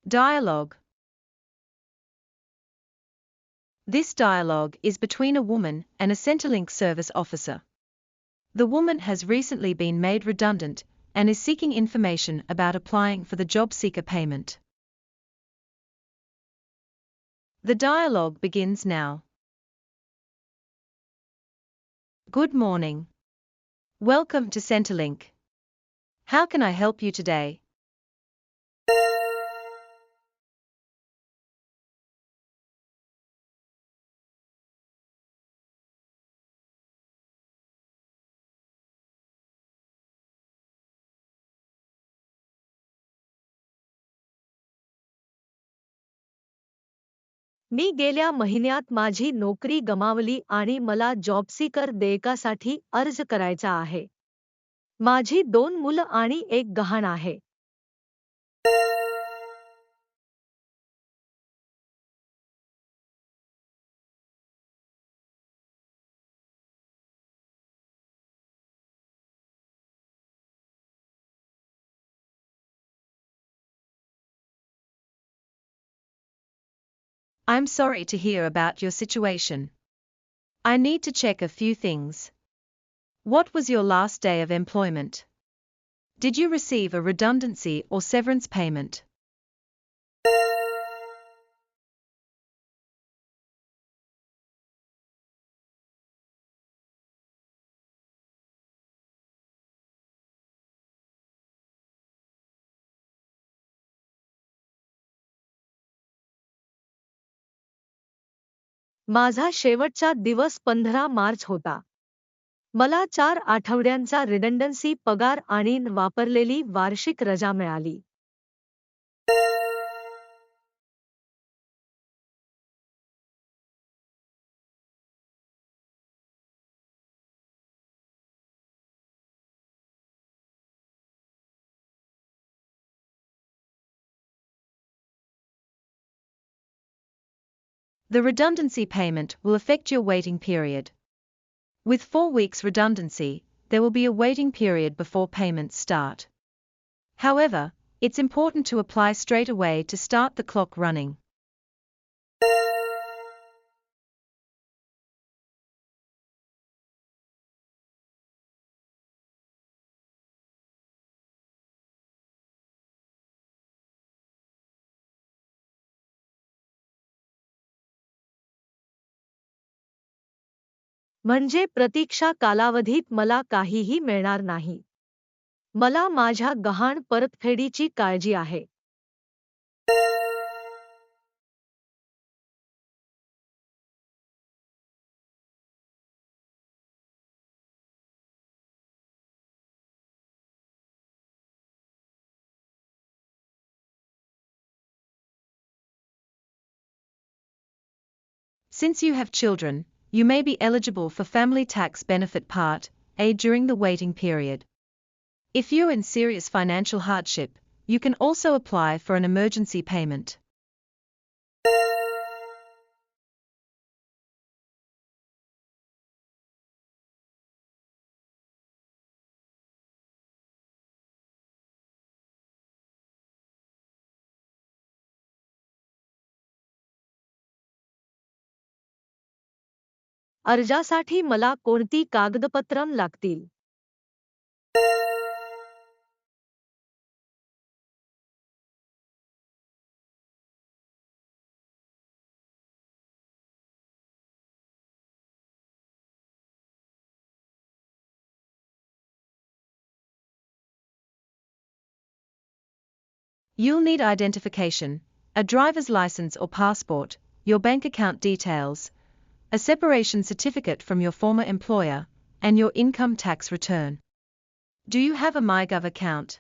Dialogue. This dialogue is between a woman and a Centrelink service officer. The woman has recently been made redundant and is seeking information about applying for the job seeker payment. The dialogue begins now. Good morning. Welcome to Centrelink. How can I help you today? मी गेल्या महिन्यात माझी नोकरी गमावली आणि मला जॉबसीकर देयकासाठी अर्ज करायचा आहे. माझी 2 मुलं आणि एक गहाण आहे. I'm sorry to hear about your situation. I need to check a few things. What was your last day of employment? Did you receive a redundancy or severance payment? माझा शेवटचा दिवस 15 मार्च होता. मला 4 आठवड्यांचा रिडंडन्सी पगार आणि वापरलेली वार्षिक रजा मिळाली. The redundancy payment will affect your waiting period. With 4 weeks redundancy, there will be a waiting period before payments start. However, it's important to apply straight away to start the clock running. म्हणजे प्रतीक्षा कालावधीत मला काहीही मिळणार नाही. मला माझ्या गहाण परतफेडीची काळजी आहे. Since you have children, you may be eligible for Family Tax Benefit Part A during the waiting period. If you're in serious financial hardship, you can also apply for an emergency payment. अर्जासाठी मला कोणती कागदपत्रं लागतील? You'll need identification, a driver's license or passport, your bank account details, a separation certificate from your former employer, and your income tax return. Do you have a MyGov account?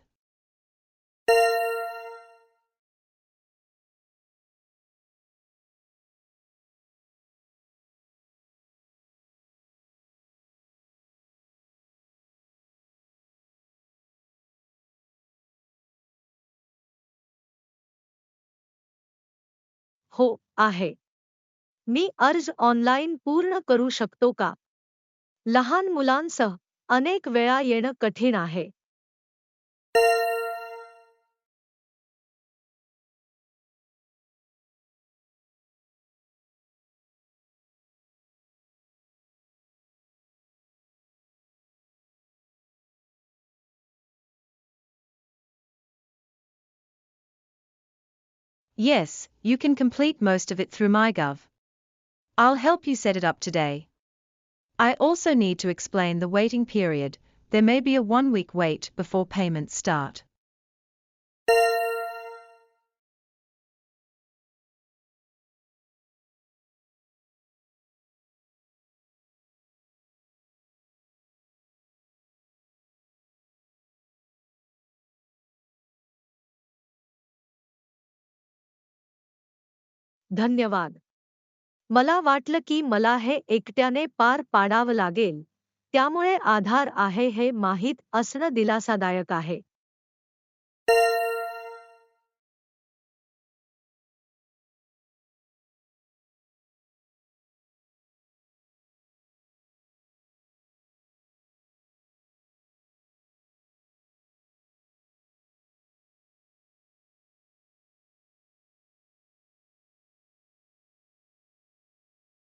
हो, आहे. मी अर्ज online पूर्ण करू शकतो का? लहान मुलांसह अनेक वेळा येणं कठीण आहे. Yes, you can complete most of it through MyGov. I'll help you set it up today. I also need to explain the waiting period. There may be a 1-week wait before payments start. धन्यवाद. मला वाटलं की मला हे एकट्याने पार पाडावं लागेल, त्यामुळे आधार आहे हे माहीत असणं दिलासादायक आहे.